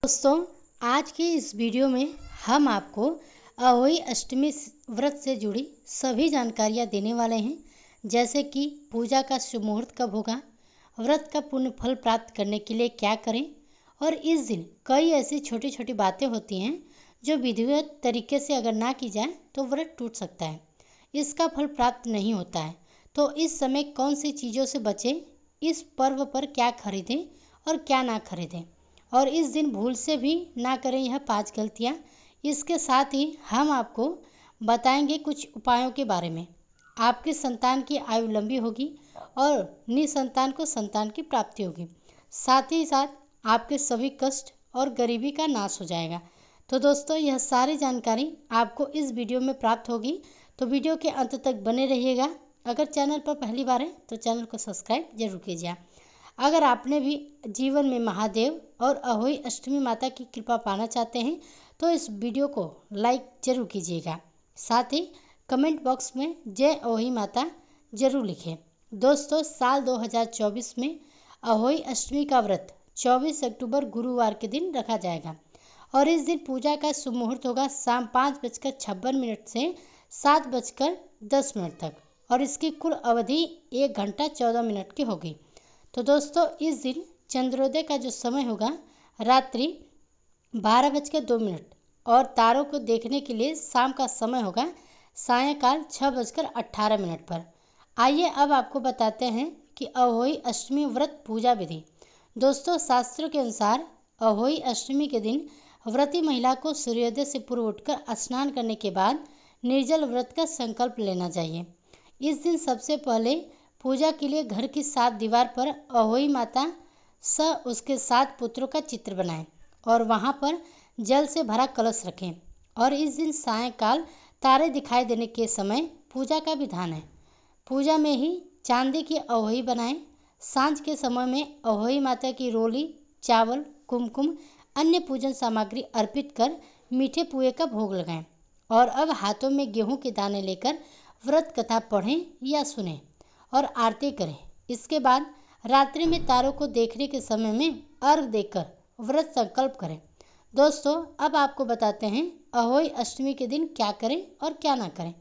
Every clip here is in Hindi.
दोस्तों, आज की इस वीडियो में हम आपको अहोई अष्टमी व्रत से जुड़ी सभी जानकारियाँ देने वाले हैं, जैसे कि पूजा का शुभ मुहूर्त कब होगा, व्रत का पुण्य फल प्राप्त करने के लिए क्या करें, और इस दिन कई ऐसी छोटी छोटी बातें होती हैं जो विधिवत तरीके से अगर ना की जाए तो व्रत टूट सकता है, इसका फल प्राप्त नहीं होता है। तो इस समय कौन सी चीज़ों से बचें, इस पर्व पर क्या खरीदें और क्या ना खरीदें, और इस दिन भूल से भी ना करें यह 5 गलतियाँ। इसके साथ ही हम आपको बताएंगे कुछ उपायों के बारे में। आपकी संतान की आयु लंबी होगी और निसंतान को संतान की प्राप्ति होगी। साथ ही साथ आपके सभी कष्ट और गरीबी का नाश हो जाएगा। तो दोस्तों, यह सारी जानकारी आपको इस वीडियो में प्राप्त होगी, तो वीडियो के अंत तक बने रहिएगा। अगर चैनल पर पहली बार है तो चैनल को सब्सक्राइब जरूर कीजिए। अगर आपने भी जीवन में महादेव और अहोई अष्टमी माता की कृपा पाना चाहते हैं तो इस वीडियो को लाइक जरूर कीजिएगा। साथ ही कमेंट बॉक्स में जय अहोई माता जरूर लिखें। दोस्तों, साल 2024 में अहोई अष्टमी का व्रत 24 अक्टूबर गुरुवार के दिन रखा जाएगा और इस दिन पूजा का शुभ मुहूर्त होगा शाम 5:56 से 7:10 तक और इसकी कुल अवधि 1 घंटा 14 मिनट की होगी। तो दोस्तों, इस दिन चंद्रोदय का जो समय होगा रात्रि 12:02 और तारों को देखने के लिए शाम का समय होगा सायंकाल 6:18 पर। आइए अब आपको बताते हैं कि अहोई अष्टमी व्रत पूजा विधि। दोस्तों, शास्त्रों के अनुसार अहोई अष्टमी के दिन व्रती महिला को सूर्योदय से पूर्व उठकर स्नान करने के बाद निर्जल व्रत का संकल्प लेना चाहिए। इस दिन सबसे पहले पूजा के लिए घर की 7 दीवार पर अहोई माता स उसके 7 पुत्रों का चित्र बनाएं और वहां पर जल से भरा कलश रखें। और इस दिन सायंकाल तारे दिखाई देने के समय पूजा का विधान है। पूजा में ही चांदी की अहोई बनाएं। सांझ के समय में अहोई माता की रोली, चावल, कुमकुम, अन्य पूजन सामग्री अर्पित कर मीठे पुए का भोग लगाएं। और अब हाथों में गेहूं के दाने लेकर व्रत कथा पढ़ें या सुनें और आरती करें। इसके बाद रात्रि में तारों को देखने के समय में अर्घ देकर व्रत संकल्प करें। दोस्तों, अब आपको बताते हैं अहोई अष्टमी के दिन क्या करें और क्या ना करें।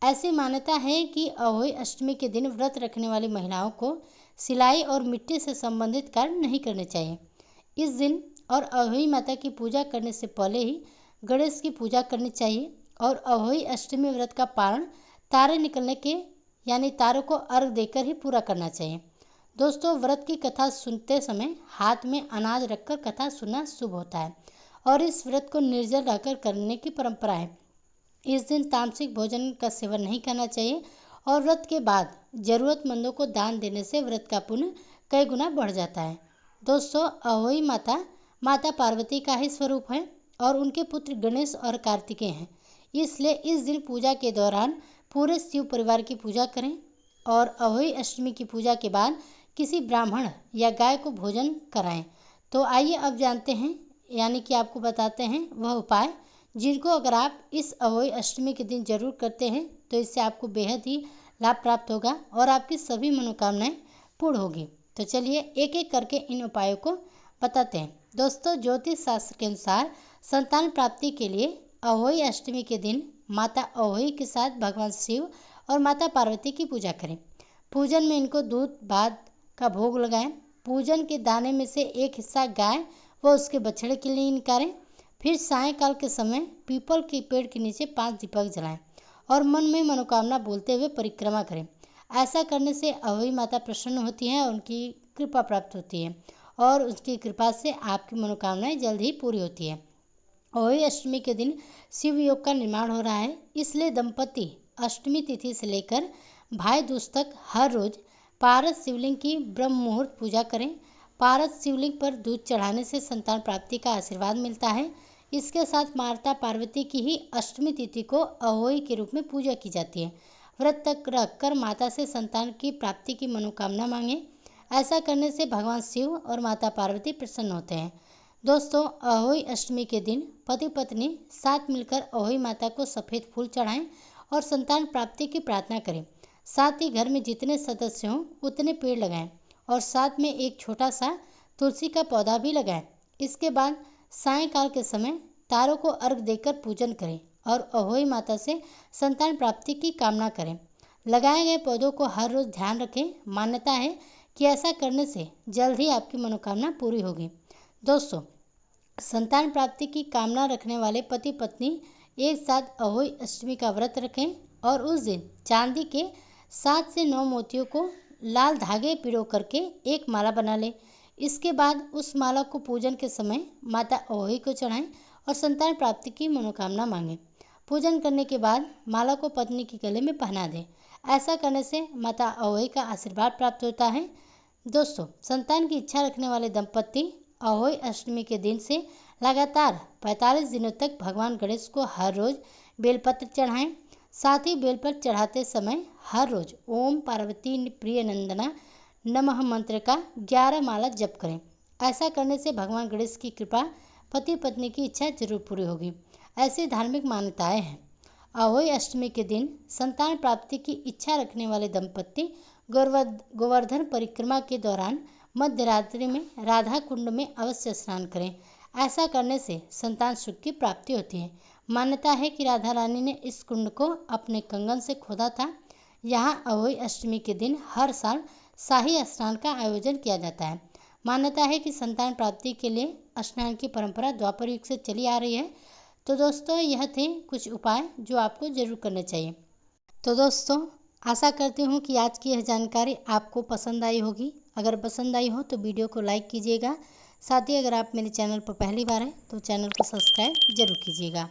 ऐसी मान्यता है कि अहोई अष्टमी के दिन व्रत रखने वाली महिलाओं को सिलाई और मिट्टी से संबंधित कार्य नहीं करने चाहिए। इस दिन और अहोई माता की पूजा करने से पहले ही गणेश की पूजा करनी चाहिए और अहोई अष्टमी व्रत का पारण तारे निकलने के यानी तारों को अर्घ देकर ही पूरा करना चाहिए। दोस्तों, व्रत की कथा सुनते समय हाथ में अनाज रखकर कथा सुनना शुभ होता है और इस व्रत को निर्जल रहकर करने की परंपरा है। इस दिन तामसिक भोजन का सेवन नहीं करना चाहिए और व्रत के बाद जरूरतमंदों को दान देने से व्रत का पुण्य कई गुना बढ़ जाता है। दोस्तों, अहोई माता माता पार्वती का ही स्वरूप है और उनके पुत्र गणेश और कार्तिकेय हैं। इसलिए इस दिन पूजा के दौरान पूरे शिव परिवार की पूजा करें और अहोई अष्टमी की पूजा के बाद किसी ब्राह्मण या गाय को भोजन कराएं। तो आइए अब जानते हैं यानी कि आपको बताते हैं वह उपाय जिनको अगर आप इस अहोई अष्टमी के दिन जरूर करते हैं तो इससे आपको बेहद ही लाभ प्राप्त होगा और आपकी सभी मनोकामनाएं पूर्ण होगी। तो चलिए एक एक करके इन उपायों को बताते हैं। दोस्तों, ज्योतिष शास्त्र के अनुसार संतान प्राप्ति के लिए अहोई अष्टमी के दिन माता अहोई के साथ भगवान शिव और माता पार्वती की पूजा करें। पूजन में इनको दूध भात का भोग लगाएं। पूजन के दाने में से एक हिस्सा गाय व उसके बछड़े के लिए निकालें। फिर सायंकाल के समय पीपल के पेड़ के नीचे 5 दीपक जलाएं और मन में मनोकामना बोलते हुए परिक्रमा करें। ऐसा करने से अहोई माता प्रसन्न होती हैं और उनकी कृपा प्राप्त होती है और उसकी कृपा से आपकी मनोकामनाएं जल्द ही पूरी होती है। अहोई अष्टमी के दिन शिव योग का निर्माण हो रहा है, इसलिए दंपति अष्टमी तिथि से लेकर भाई दूज तक हर रोज पारस शिवलिंग की ब्रह्म मुहूर्त पूजा करें। पारस शिवलिंग पर दूध चढ़ाने से संतान प्राप्ति का आशीर्वाद मिलता है। इसके साथ माता पार्वती की ही अष्टमी तिथि को अहोई के रूप में पूजा की जाती है। व्रत तक रखकर माता से संतान की प्राप्ति की मनोकामना मांगे। ऐसा करने से भगवान शिव और माता पार्वती प्रसन्न होते हैं। दोस्तों, अहोई अष्टमी के दिन पति पत्नी साथ मिलकर अहोई माता को सफ़ेद फूल चढ़ाएं और संतान प्राप्ति की प्रार्थना करें। साथ ही घर में जितने सदस्य हों उतने पेड़ लगाएं और साथ में एक छोटा सा तुलसी का पौधा भी लगाएं। इसके बाद सायंकाल के समय तारों को अर्घ देकर पूजन करें और अहोई माता से संतान प्राप्ति की कामना करें। लगाए गए पौधों को हर रोज ध्यान रखें। मान्यता है कि ऐसा करने से जल्द ही आपकी मनोकामना पूरी होगी। दोस्तों, संतान प्राप्ति की कामना रखने वाले पति पत्नी एक साथ अहोई अष्टमी का व्रत रखें और उस दिन चांदी के 7 से 9 मोतियों को लाल धागे पिरो करके एक माला बना लें। इसके बाद उस माला को पूजन के समय माता अहोई को चढ़ाएं और संतान प्राप्ति की मनोकामना मांगें। पूजन करने के बाद माला को पत्नी के गले में पहना दें। ऐसा करने से माता अहोई का आशीर्वाद प्राप्त होता है। दोस्तों, संतान की इच्छा रखने वाले दंपत्ति अहोई अष्टमी के दिन से लगातार 45 दिनों तक भगवान गणेश को हर रोज बेलपत्र चढ़ाएं। साथ ही बेलपत्र चढ़ाते समय हर रोज ओम पार्वती प्रिय नंदना नमः मंत्र का 11 माला जप करें। ऐसा करने से भगवान गणेश की कृपा पति पत्नी की इच्छा जरूर पूरी होगी। ऐसी धार्मिक मान्यताएं हैं। अहोई अष्टमी के दिन संतान प्राप्ति की इच्छा रखने वाले दंपत्ति गोवर्धन परिक्रमा के दौरान मध्य रात्रि में राधा कुंड में अवश्य स्नान करें। ऐसा करने से संतान सुख की प्राप्ति होती है। मान्यता है कि राधा रानी ने इस कुंड को अपने कंगन से खोदा था। यहाँ अहोई अष्टमी के दिन हर साल शाही स्नान का आयोजन किया जाता है। मान्यता है कि संतान प्राप्ति के लिए स्नान की परंपरा द्वापर युग से चली आ रही है। तो दोस्तों, यह थे कुछ उपाय जो आपको जरूर करने चाहिए। तो दोस्तों, आशा करती हूँ कि आज की यह जानकारी आपको पसंद आई होगी। अगर पसंद आई हो तो वीडियो को लाइक कीजिएगा। साथ ही अगर आप मेरे चैनल पर पहली बार हैं तो चैनल को सब्सक्राइब जरूर कीजिएगा।